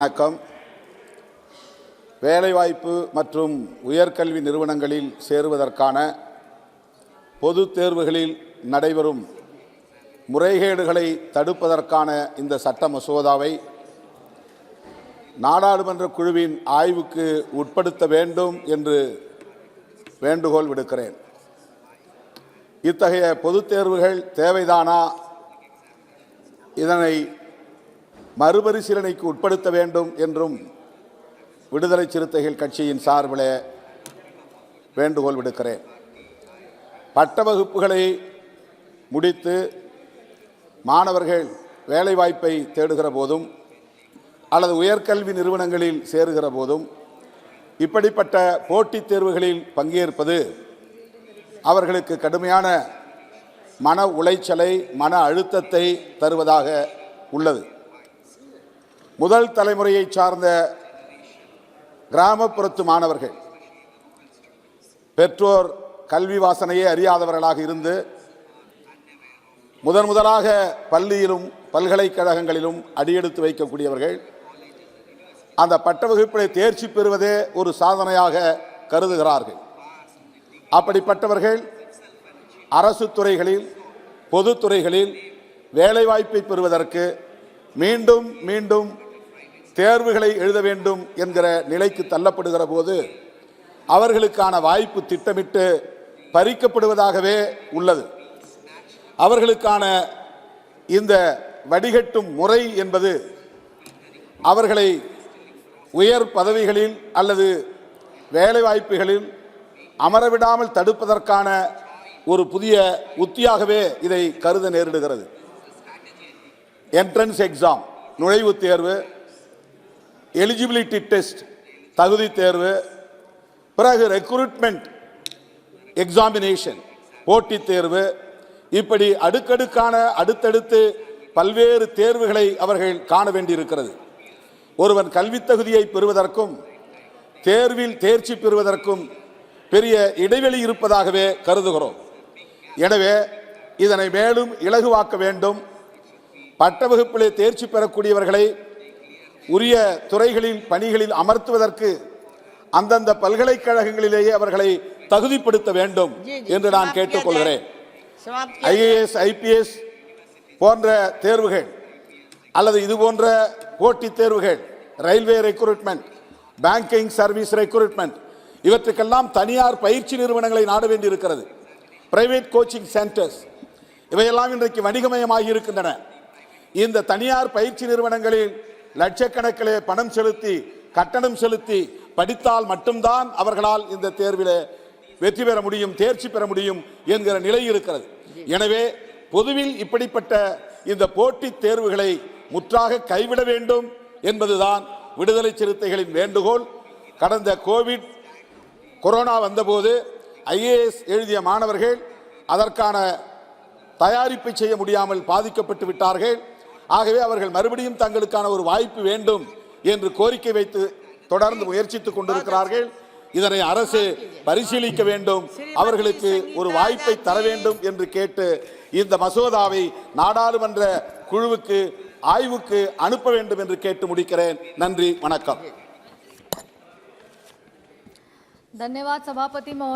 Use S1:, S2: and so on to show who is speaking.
S1: வணக்கம். வேலைவாய்ப்பு மற்றும் உயர்கல்வி நிறுவனங்களில் சேருவதற்கான பொதுத் தேர்வுகளில் நடைபெறும் முறைகேடுகளை தடுப்பதற்கான இந்த சட்ட மசோதாவை நாடாளுமன்ற குழுவின் ஆய்வுக்கு உட்படுத்த வேண்டும் என்று வேண்டுகோள் விடுக்கிறேன். இத்தகைய பொதுத் தேர்வுகள் தேவைதானா, இதனை மறுபரிசீலனைக்கு உட்படுத்த வேண்டும் என்றும் விடுதலை சிறுத்தைகள் கட்சியின் சார்பில் வேண்டுகோள் விடுக்கிறேன். பட்ட வகுப்புகளை முடித்து மாணவர்கள் வேலைவாய்ப்பை தேடுகிற போதும் அல்லது உயர்கல்வி நிறுவனங்களில் சேருகிற போதும் இப்படிப்பட்ட போட்டித் தேர்வுகளில் பங்கேற்பது அவர்களுக்கு கடுமையான மன உளைச்சலை, மன அழுத்தத்தை தருவதாக உள்ளது. முதல் தலைமுறையை சார்ந்த கிராமப்புறத்து மாணவர்கள் பெற்றோர் கல்வி வாசனையே அறியாதவர்களாக இருந்து முதலாக பள்ளியிலும் பல்கலைக்கழகங்களிலும் அடியெடுத்து வைக்கக்கூடியவர்கள் அந்த பட்ட வகுப்பிலே தேர்ச்சி பெறுவதே ஒரு சாதனையாக கருதுகிறார்கள். அப்படிப்பட்டவர்கள் அரசு துறைகளில், பொதுத்துறைகளில் வேலைவாய்ப்பை பெறுவதற்கு மீண்டும் மீண்டும் தேர்வுகளை எழுத வேண்டும் என்கிற நிலைக்கு தள்ளப்படுகிற போது அவர்களுக்கான வாய்ப்பு திட்டமிட்டு பறிக்கப்படுவதாகவே உள்ளது. அவர்களுக்கான இந்த வடிகட்டும் முறை என்பது அவர்களை உயர் பதவிகளில் அல்லது வேலைவாய்ப்புகளில் அமரவிடாமல் தடுப்பதற்கான ஒரு புதிய உத்தியாகவே இதை கருத நேரிடுகிறது. என்ட்ரன்ஸ் எக்ஸாம், நுழைவுத் தேர்வு, எலிஜிபிலிட்டி டெஸ்ட், தகுதி தேர்வு, பிறகு ரெக்ரூட்மெண்ட் எக்ஸாமினேஷன், போட்டித் தேர்வு, இப்படி அடுக்கடுக்கான அடுத்தடுத்து பல்வேறு தேர்வுகளை அவர்கள் காண வேண்டியிருக்கிறது. ஒருவன் கல்வித் தகுதியை பெறுவதற்கும் தேர்வில் தேர்ச்சி பெறுவதற்கும் பெரிய இடைவெளி இருப்பதாகவே கருதுகிறோம். எனவே இதனை மேலும் இலகுவாக்க வேண்டும். பட்ட வகுப்பிலே தேர்ச்சி பெறக்கூடியவர்களை உரிய துறைகளில் பணிகளில் அமர்த்துவதற்கு அந்தந்த பல்கலைக்கழகங்களிலேயே அவர்களை தகுதிப்படுத்த வேண்டும் என்று நான் கேட்டுக்கொள்கிறேன். IAS, IPS போன்ற தேர்வுகள் அல்லது இது போன்ற போட்டித் தேர்வுகள், railway recruitment, banking service recruitment, இவற்றுக்கெல்லாம் தனியார் பயிற்சி நிறுவனங்களை நாட வேண்டியிருக்கிறது. பிரைவேட் கோச்சிங் சென்டர்ஸ் இவையெல்லாம் இன்றைக்கு வணிகமயமாகி இருக்கின்றன. இந்த தனியார் பயிற்சி நிறுவனங்களில் லட்சக்கணக்கிலே பணம் செலுத்தி, கட்டணம் செலுத்தி படித்தால் மட்டும்தான் அவர்களால் இந்த தேர்வில் வெற்றி பெற முடியும், தேர்ச்சி பெற முடியும் என்கிற நிலை இருக்கிறது. எனவே பொதுவில் இப்படிப்பட்ட இந்த போட்டித் தேர்வுகளை முற்றாக கைவிட வேண்டும் என்பதுதான் விடுதலை சிறுத்தைகளின் வேண்டுகோள். கடந்த கொரோனா வந்தபோது IAS எழுதிய மாணவர்கள் அதற்கான தயாரிப்பை செய்ய முடியாமல் பாதிக்கப்பட்டு விட்டார்கள். ஆகவே அவர்கள் மறுபடியும் தங்களுக்கான ஒரு வாய்ப்பு வேண்டும் என்று கோரிக்கை வைத்து தொடர்ந்து முயற்சித்துக் கொண்டிருக்கிறார்கள். இதனை அரசு பரிசீலிக்க வேண்டும், அவர்களுக்கு ஒரு வாய்ப்பை தர வேண்டும் என்று கேட்டு இந்த மசோதாவை நாடாளுமன்ற குழுவுக்கு ஆய்வுக்கு அனுப்ப வேண்டும் என்று கேட்டு முடிக்கிறேன். நன்றி, வணக்கம்.
S2: धन्यवाद सभापति महोदय।